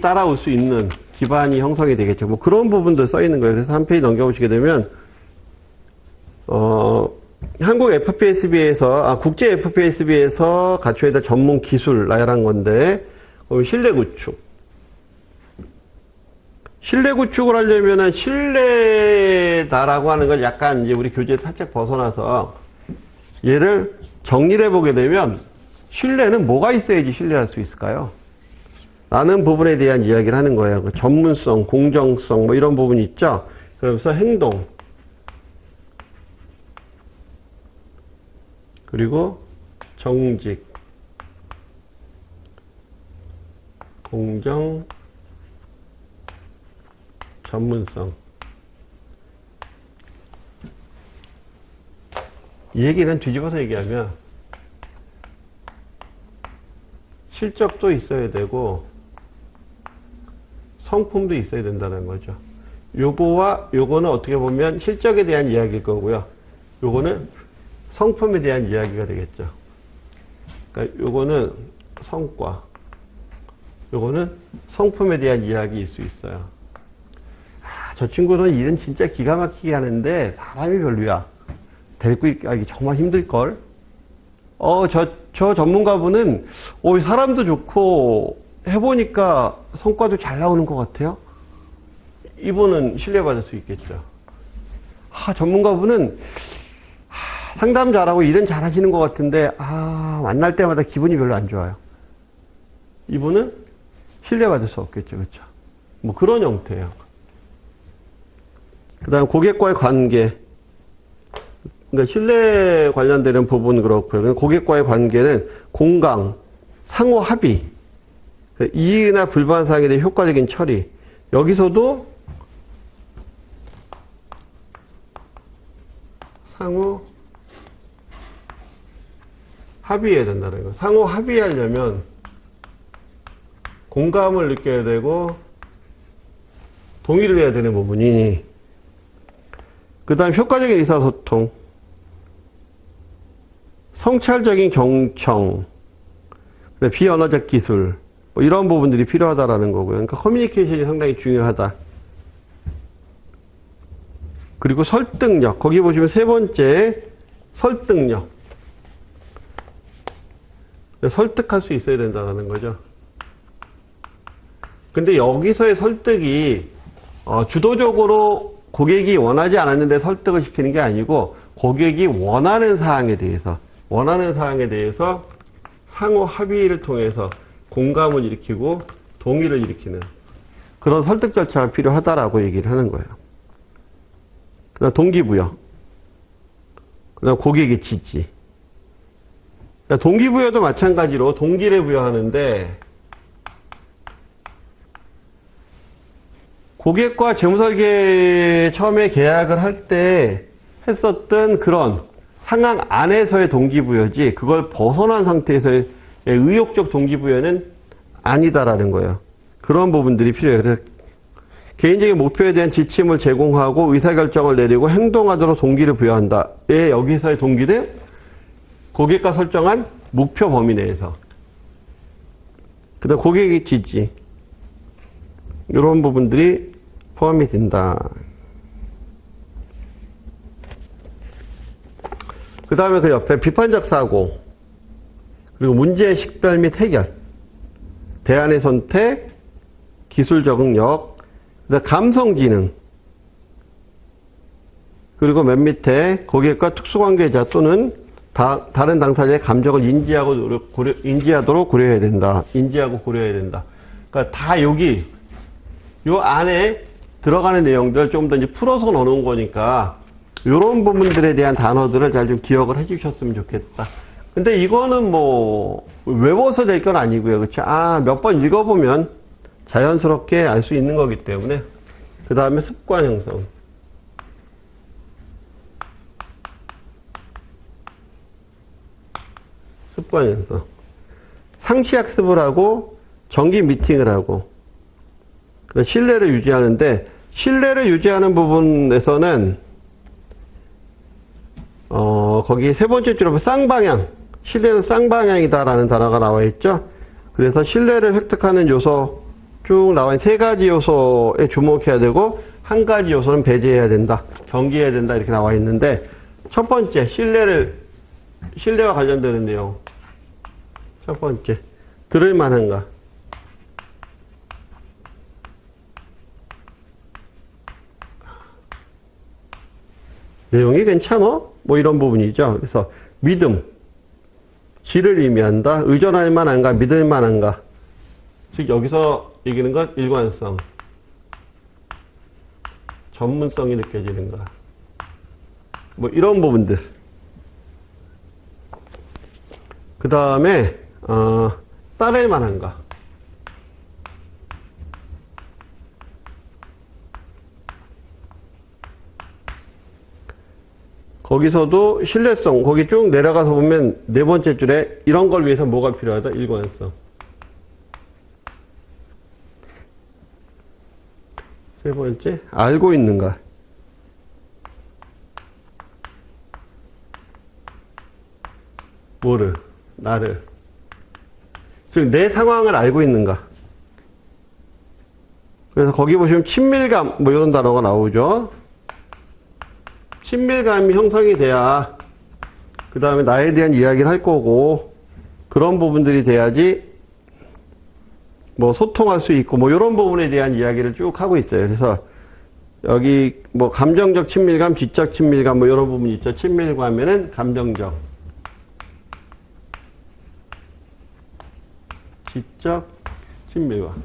따라올 수 있는 기반이 형성이 되겠죠. 뭐 그런 부분도 써 있는 거예요. 그래서 한 페이지 넘겨보시게 되면 한국 FPSB에서 국제 FPSB에서 갖춰야 될 전문 기술이라는 건데 신뢰 구축. 신뢰 구축을 하려면은 신뢰다라고 하는 걸 약간 이제 우리 교재에서 살짝 벗어나서 얘를 정리를 해보게 되면 신뢰는 뭐가 있어야지 신뢰할 수 있을까요? 라는 부분에 대한 이야기를 하는 거예요. 그 전문성, 공정성, 뭐 이런 부분이 있죠. 그러면서 행동. 그리고 정직. 공정. 전문성. 이 얘기는 뒤집어서 얘기하면 실적도 있어야 되고 성품도 있어야 된다는 거죠. 요거와 요거는 어떻게 보면 실적에 대한 이야기일 거고요. 요거는 성품에 대한 이야기가 되겠죠. 그러니까 요거는 성과, 요거는 성품에 대한 이야기일 수 있어요. 저 친구는 일은 진짜 기가 막히게 하는데 사람이 별로야. 데리고 가기 정말 힘들걸. 저 전문가분은 사람도 좋고 해보니까 성과도 잘 나오는 것 같아요. 이분은 신뢰받을 수 있겠죠. 전문가분은 상담 잘하고 일은 잘하시는 것 같은데 만날 때마다 기분이 별로 안 좋아요. 이분은 신뢰받을 수 없겠죠. 그렇죠? 뭐 그런 형태예요. 그 다음 고객과의 관계. 그러니까 신뢰 관련되는 부분 그렇고요. 고객과의 관계는 공강, 상호 합의, 이의나 불만 사항에 대해 효과적인 처리. 여기서도 상호 합의해야 된다는 거. 상호 합의하려면 공감을 느껴야 되고 동의를 해야 되는 부분이. 그 다음 효과적인 의사소통. 성찰적인 경청, 비언어적 기술, 뭐 이런 부분들이 필요하다라는 거고요. 그러니까 커뮤니케이션이 상당히 중요하다. 그리고 설득력. 거기 보시면 세 번째, 설득력. 설득할 수 있어야 된다는 거죠. 근데 여기서의 설득이 주도적으로 고객이 원하지 않았는데 설득을 시키는 게 아니고 고객이 원하는 사항에 대해서 상호 합의를 통해서 공감을 일으키고 동의를 일으키는 그런 설득 절차가 필요하다라고 얘기를 하는 거예요. 그 다음 동기부여. 그 다음 고객의 지지. 동기부여도 마찬가지로 동기를 부여하는데 고객과 재무설계 처음에 계약을 할 때 했었던 그런 상황 안에서의 동기부여지 그걸 벗어난 상태에서의 의욕적 동기부여는 아니다라는 거예요. 그런 부분들이 필요해요. 그래서 개인적인 목표에 대한 지침을 제공하고 의사결정을 내리고 행동하도록 동기를 부여한다. 여기서의 동기는 고객과 설정한 목표 범위 내에서. 그 다음 고객의 지지. 이런 부분들이 포함이 된다. 그 다음에 그 옆에 비판적 사고, 그리고 문제 식별 및 해결, 대안의 선택, 기술 적응력, 그다음 감성지능, 그리고 맨 밑에 고객과 특수관계자 또는 다른 당사자의 감정을 인지하도록 고려해야 된다. 인지하고 고려해야 된다. 그러니까 다 여기 요 안에 들어가는 내용들 좀 더 이제 풀어서 넣는 거니까 이런 부분들에 대한 단어들을 잘 좀 기억을 해주셨으면 좋겠다. 근데 이거는 뭐 외워서 될 건 아니고요, 그렇죠? 몇 번 읽어보면 자연스럽게 알 수 있는 거기 때문에. 그 다음에 습관 형성. 습관 형성. 상시 학습을 하고 정기 미팅을 하고 신뢰를 유지하는데, 신뢰를 유지하는 부분에서는 거기 세 번째 줄에 쌍방향, 신뢰는 쌍방향이다라는 단어가 나와 있죠. 그래서 신뢰를 획득하는 요소 쭉 나와 있는 세 가지 요소에 주목해야 되고 한 가지 요소는 배제해야 된다, 경계해야 된다 이렇게 나와 있는데, 첫 번째 신뢰와 관련되는 내용. 첫 번째, 들을 만한가. 내용이 괜찮아? 뭐 이런 부분이죠. 그래서 믿음, 질을 의미한다. 의존할 만한가, 믿을 만한가. 즉 여기서 얘기하는 건 일관성, 전문성이 느껴지는가, 뭐 이런 부분들. 그 다음에 따를 만한가. 거기서도 신뢰성, 거기 쭉 내려가서 보면 네 번째 줄에 이런 걸 위해서 뭐가 필요하다? 일관성. 세 번째, 알고 있는가. 뭐를? 나를. 즉, 내 상황을 알고 있는가. 그래서 거기 보시면 친밀감, 뭐 이런 단어가 나오죠. 친밀감이 형성이 돼야 그 다음에 나에 대한 이야기를 할 거고, 그런 부분들이 돼야지 뭐 소통할 수 있고 뭐 이런 부분에 대한 이야기를 쭉 하고 있어요. 그래서 여기 뭐 감정적 친밀감, 지적 친밀감 뭐 이런 부분이 있죠. 친밀감에는 감정적, 지적 친밀감.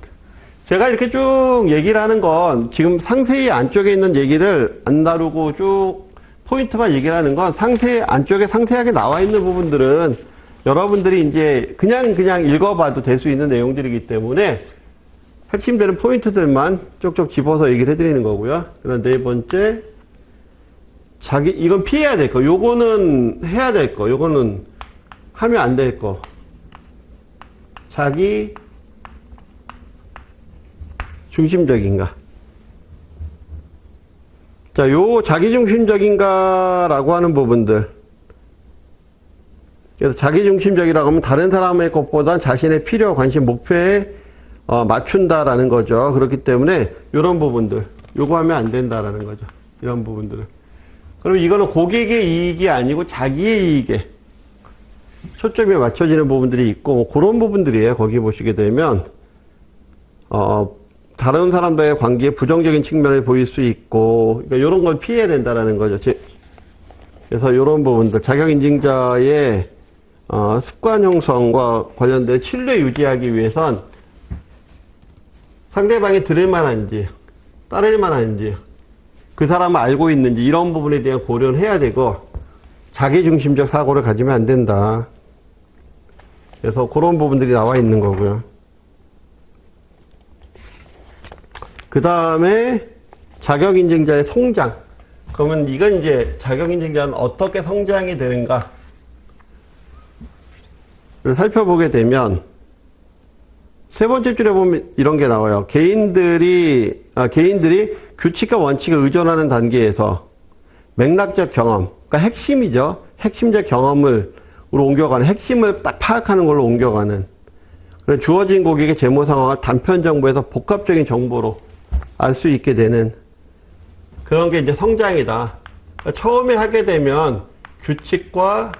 제가 이렇게 쭉 얘기를 하는 건 지금 상세히 안쪽에 있는 얘기를 안 다루고 쭉 포인트만 얘기를 하는 건 상세 안쪽에 상세하게 나와 있는 부분들은 여러분들이 이제 그냥 읽어봐도 될 수 있는 내용들이기 때문에 핵심되는 포인트들만 쪽쪽 집어서 얘기를 해드리는 거고요. 그다음 네 번째, 이건 피해야 될 거, 요거는 해야 될 거, 요거는 하면 안 될 거. 자기 중심적인가. 자, 요 자기 중심적인가라고 하는 부분들. 그래서 자기 중심적이라고 하면 다른 사람의 것보다 자신의 필요, 관심, 목표에 맞춘다라는 거죠. 그렇기 때문에 이런 부분들, 요거 하면 안 된다라는 거죠. 이런 부분들을. 그럼 이거는 고객의 이익이 아니고 자기의 이익에 초점이 맞춰지는 부분들이 있고, 뭐 그런 부분들이에요. 거기 보시게 되면 다른 사람들과의 관계에 부정적인 측면을 보일 수 있고, 그러니까 이런 걸 피해야 된다라는 거죠. 그래서 이런 부분들, 자격 인증자의 습관 형성과 관련된 신뢰 유지하기 위해선 상대방이 들을 만한지, 따를 만한지, 그 사람을 알고 있는지 이런 부분에 대한 고려를 해야 되고, 자기중심적 사고를 가지면 안 된다. 그래서 그런 부분들이 나와 있는 거고요. 그 다음에 자격인증자의 성장. 그러면 이건 이제 자격인증자는 어떻게 성장이 되는가 를 살펴보게 되면 세 번째 줄에 보면 이런 게 나와요. 개인들이 규칙과 원칙에 의존하는 단계에서 맥락적 경험, 그러니까 핵심이죠. 핵심적 경험을 옮겨가는, 핵심을 딱 파악하는 걸로 옮겨가는. 그래서 주어진 고객의 재무 상황을 단편 정보에서 복합적인 정보로 알 수 있게 되는 그런 게 이제 성장이다. 그러니까 처음에 하게 되면 규칙과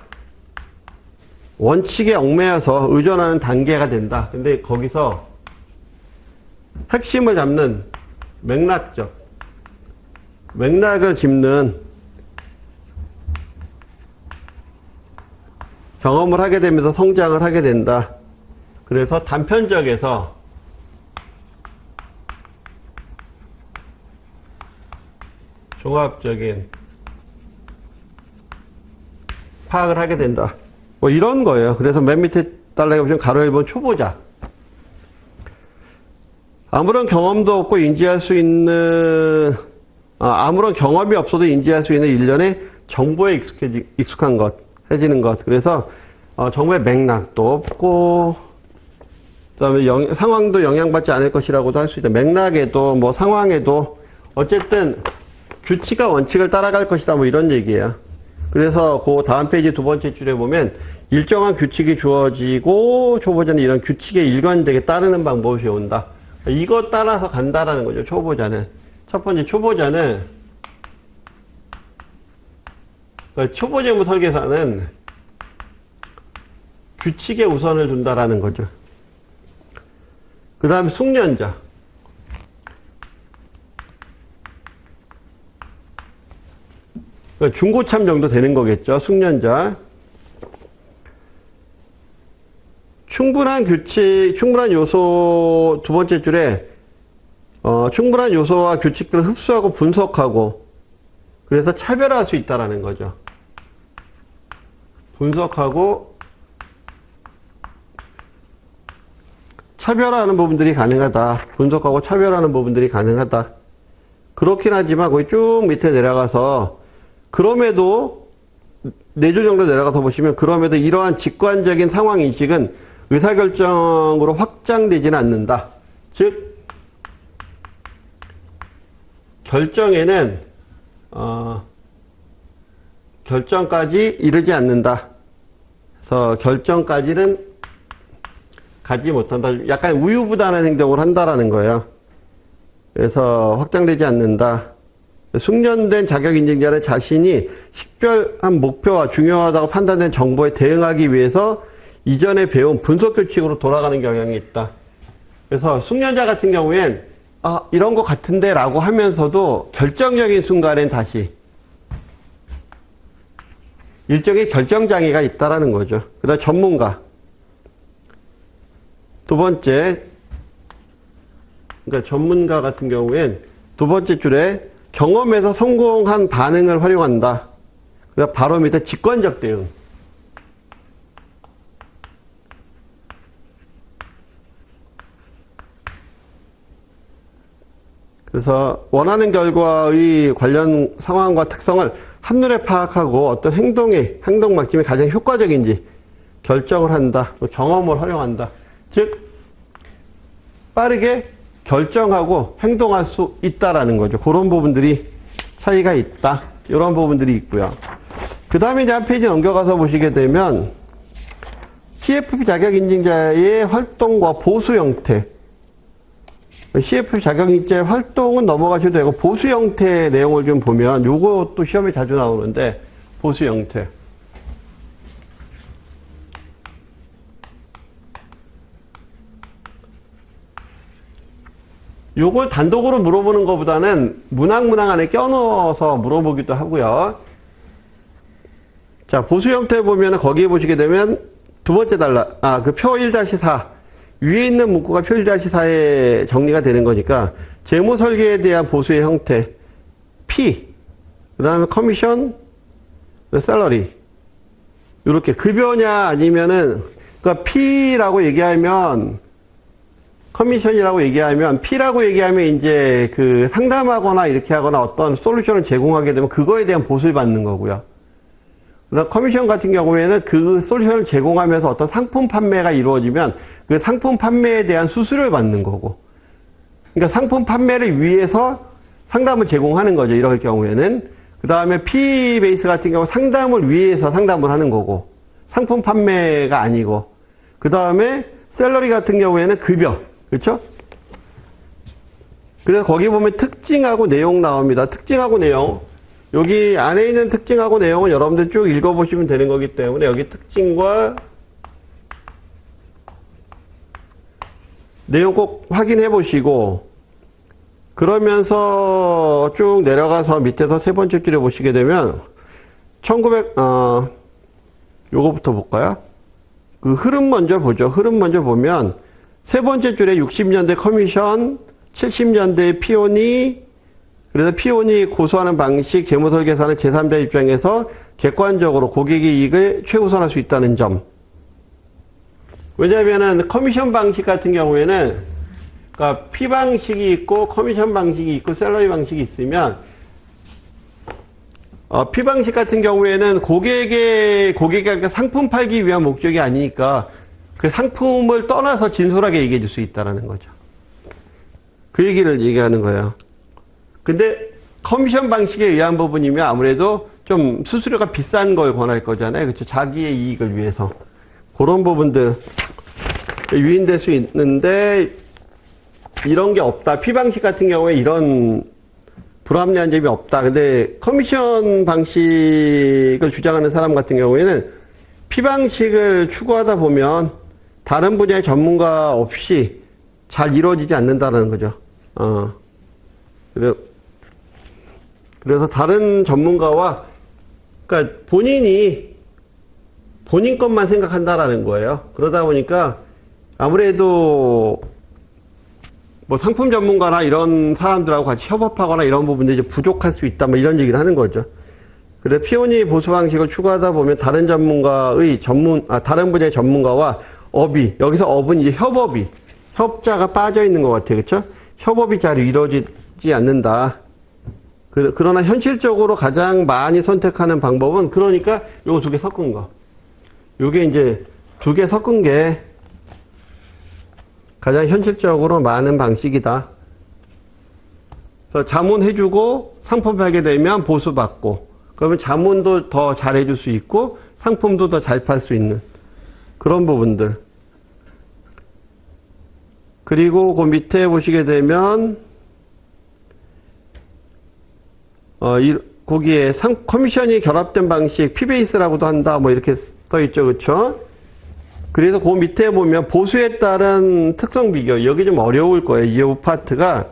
원칙에 얽매여서 의존하는 단계가 된다. 근데 거기서 핵심을 잡는 맥락을 짚는 경험을 하게 되면서 성장을 하게 된다. 그래서 단편적에서 종합적인 파악을 하게 된다. 뭐 이런 거예요. 그래서 맨 밑에 달라고 보시면 가로 1번 초보자. 아무런 경험도 없고 인지할 수 있는, 아무런 경험이 없어도 인지할 수 있는 일련의 정보에 익숙한 것, 해지는 것. 그래서 정보의 맥락도 없고, 그 다음에 상황도 영향받지 않을 것이라고도 할 수 있다. 맥락에도 뭐 상황에도 어쨌든 규칙과 원칙을 따라갈 것이다. 뭐 이런 얘기예요. 그래서 그 다음 페이지 두 번째 줄에 보면 일정한 규칙이 주어지고 초보자는 이런 규칙에 일관되게 따르는 방법이 온다. 이거 따라서 간다라는 거죠. 초보자는. 첫 번째 초보자는, 그러니까 초보 재무 설계사는 규칙에 우선을 둔다라는 거죠. 그 다음에 숙련자. 중고참 정도 되는 거겠죠. 숙련자. 충분한 규칙, 충분한 요소 두 번째 줄에 충분한 요소와 규칙들을 흡수하고 분석하고 그래서 차별화할 수 있다라는 거죠. 분석하고 차별화하는 부분들이 가능하다. 분석하고 차별화하는 부분들이 가능하다. 그렇긴 하지만 거기 쭉 밑에 내려가서 그럼에도 4줄 정도 내려가서 보시면 그럼에도 이러한 직관적인 상황 인식은 의사결정으로 확장되지는 않는다. 즉 결정에는 결정까지 이르지 않는다. 그래서 결정까지는 가지 못한다. 약간 우유부단한 행동을 한다라는 거예요. 그래서 확장되지 않는다. 숙련된 자격인증자는 자신이 식별한 목표와 중요하다고 판단된 정보에 대응하기 위해서 이전에 배운 분석 규칙으로 돌아가는 경향이 있다. 그래서 숙련자 같은 경우엔 이런 거 같은데 라고 하면서도 결정적인 순간엔 다시 일종의 결정장애가 있다라는 거죠. 그 다음 전문가. 두 번째, 그러니까 전문가 같은 경우엔 두 번째 줄에 경험에서 성공한 반응을 활용한다. 그다음 바로 밑에 직관적 대응. 그래서 원하는 결과의 관련 상황과 특성을 한눈에 파악하고 어떤 행동 방침이 가장 효과적인지 결정을 한다. 경험을 활용한다. 즉 빠르게 결정하고 행동할 수 있다라는 거죠. 그런 부분들이 차이가 있다. 이런 부분들이 있고요. 그 다음에 이제 한 페이지 넘겨가서 보시게 되면 CFP 자격인증자의 활동과 보수 형태. CFP 자격인증자의 활동은 넘어가셔도 되고 보수 형태의 내용을 좀 보면 요것도 시험에 자주 나오는데 보수 형태. 요걸 단독으로 물어보는 것보다는 문항 안에 껴넣어서 물어보기도 하고요. 자, 보수 형태 보면 거기에 보시게 되면 두 번째 그 표 1-4 위에 있는 문구가 표 1-4에 정리가 되는 거니까 재무 설계에 대한 보수의 형태 P, 그 다음에 커미션, 샐러리 이렇게 급여냐 아니면은 그러니까 P라고 얘기하면 커미션이라고 얘기하면 P라고 얘기하면 이제 그 상담하거나 이렇게 하거나 어떤 솔루션을 제공하게 되면 그거에 대한 보수를 받는 거고요. 그다음 커미션 같은 경우에는 그 솔루션을 제공하면서 어떤 상품 판매가 이루어지면 그 상품 판매에 대한 수수료를 받는 거고. 그러니까 상품 판매를 위해서 상담을 제공하는 거죠. 이럴 경우에는. 그 다음에 P 베이스 같은 경우 상담을 위해서 상담을 하는 거고. 상품 판매가 아니고. 그 다음에 샐러리 같은 경우에는 급여. 그렇죠? 그래서 거기 보면 특징하고 내용 나옵니다. 특징하고 내용. 여기 안에 있는 특징하고 내용은 여러분들 쭉 읽어보시면 되는 거기 때문에 여기 특징과 내용 꼭 확인해 보시고 그러면서 쭉 내려가서 밑에서 세 번째 줄에 보시게 되면 요거부터 볼까요? 그 흐름 먼저 보죠. 흐름 먼저 보면 세 번째 줄에 60년대 커미션, 70년대 피오니, 그래서 피오니 고수하는 방식, 재무설계사는 제3자 입장에서 객관적으로 고객의 이익을 최우선할 수 있다는 점. 왜냐하면은 커미션 방식 같은 경우에는 그러니까 P 방식이 있고 커미션 방식이 있고 샐러리 방식이 있으면 P 방식 같은 경우에는 고객에게 상품 팔기 위한 목적이 아니니까 그 상품을 떠나서 진솔하게 얘기해 줄 수 있다는 거죠. 그 얘기를 얘기하는 거예요. 근데 커미션 방식에 의한 부분이면 아무래도 좀 수수료가 비싼 걸 권할 거잖아요. 그렇죠? 자기의 이익을 위해서. 그런 부분들 유인될 수 있는데 이런 게 없다. P 방식 같은 경우에 이런 불합리한 점이 없다. 근데 커미션 방식을 주장하는 사람 같은 경우에는 P 방식을 추구하다 보면 다른 분야의 전문가 없이 잘 이루어지지 않는다는 거죠. 그래서 다른 전문가와 그러니까 본인 것만 생각한다라는 거예요. 그러다 보니까 아무래도 뭐 상품 전문가나 이런 사람들하고 같이 협업하거나 이런 부분들이 이제 부족할 수 있다, 뭐 이런 얘기를 하는 거죠. 그래서 P&E 보수 방식을 추구하다 보면 다른 전문가의 다른 분야의 전문가와 업이, 여기서 업은 이제 협자가 빠져 있는 것 같아요. 그렇죠? 협업이 잘 이루어지지 않는다. 그러나 현실적으로 가장 많이 선택하는 방법은 그러니까 요거 두 개 섞은 거. 요게 이제 두 개 섞은 게 가장 현실적으로 많은 방식이다. 그래서 자문해주고 상품 팔게 되면 보수받고, 그러면 자문도 더 잘해줄 수 있고 상품도 더 잘 팔 수 있는 그런 부분들. 그리고 그 밑에 보시게 되면 거기에 커미션이 결합된 방식, P-베이스라고도 한다, 뭐 이렇게 써있죠, 그렇죠? 그래서 그 밑에 보면 보수에 따른 특성 비교, 여기 좀 어려울 거예요. 이 파트가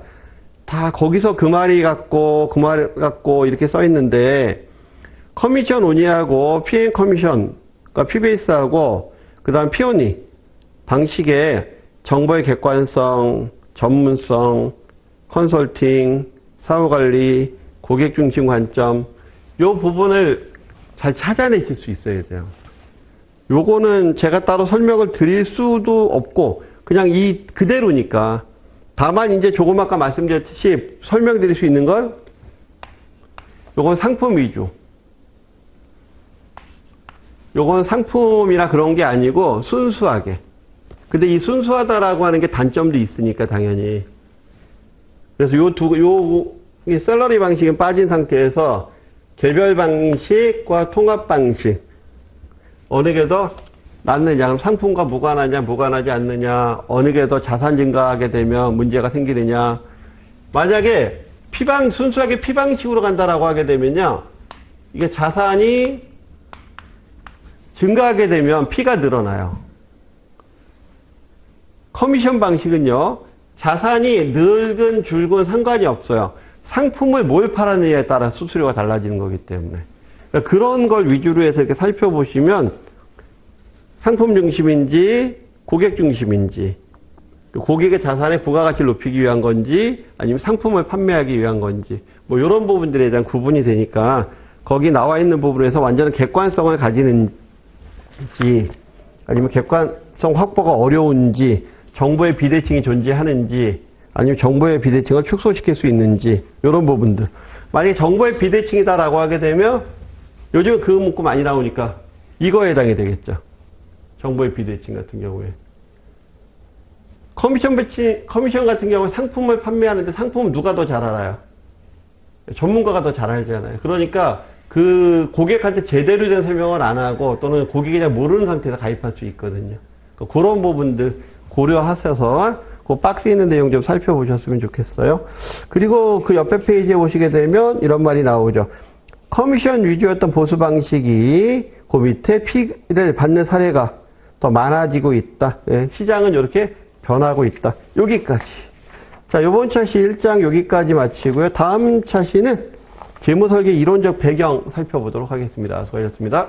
다 거기서 그 말이 같고 그 말 같고 이렇게 써 있는데, 커미션 온이하고 P&E 커미션, 그러니까 P-베이스하고 그 다음 P&E 방식의 정보의 객관성, 전문성, 컨설팅, 사후관리, 고객 중심 관점, 요 부분을 잘 찾아내실 수 있어야 돼요. 요거는 제가 따로 설명을 드릴 수도 없고 그냥 그대로니까. 다만 이제 조금 아까 말씀드렸듯이 설명드릴 수 있는 건 요건 상품 위주. 요건 상품이나 그런 게 아니고 순수하게. 근데 이 순수하다라고 하는 게 단점도 있으니까 당연히. 그래서 이 샐러리 방식은 빠진 상태에서 개별 방식과 통합 방식, 어느 게 더 낫느냐, 그럼 상품과 무관하냐, 무관하지 않느냐, 어느 게 더 자산 증가하게 되면 문제가 생기느냐. 만약에 순수하게 P방식으로 간다라고 하게 되면요, 이게 자산이 증가하게 되면 P가 늘어나요. 커미션 방식은요, 자산이 늘건 줄건 상관이 없어요. 상품을 뭘 팔았느냐에 따라 수수료가 달라지는 거기 때문에. 그러니까 그런 걸 위주로 해서 이렇게 살펴보시면 상품 중심인지 고객 중심인지, 고객의 자산의 부가가치를 높이기 위한 건지 아니면 상품을 판매하기 위한 건지, 뭐 이런 부분들에 대한 구분이 되니까 거기 나와 있는 부분에서 완전한 객관성을 가지는지 아니면 객관성 확보가 어려운지, 정보의 비대칭이 존재하는지 아니면 정보의 비대칭을 축소시킬 수 있는지, 이런 부분들. 만약에 정보의 비대칭이다라고 하게 되면 요즘 그 문구 많이 나오니까 이거에 해당이 되겠죠. 정보의 비대칭 같은 경우에. 커미션 같은 경우에 상품을 판매하는데 상품은 누가 더 잘 알아요? 전문가가 더 잘 알잖아요. 그러니까 그 고객한테 제대로 된 설명을 안 하고 또는 고객이 잘 모르는 상태에서 가입할 수 있거든요. 그런 부분들 고려하셔서 그 박스에 있는 내용 좀 살펴보셨으면 좋겠어요. 그리고 그 옆에 페이지에 보시게 되면 이런 말이 나오죠. 커미션 위주였던 보수 방식이 그 밑에 P를 받는 사례가 더 많아지고 있다. 예, 시장은 이렇게 변하고 있다. 여기까지. 자, 요번 차시 1장 여기까지 마치고요. 다음 차시는 재무설계 이론적 배경 살펴보도록 하겠습니다. 수고하셨습니다.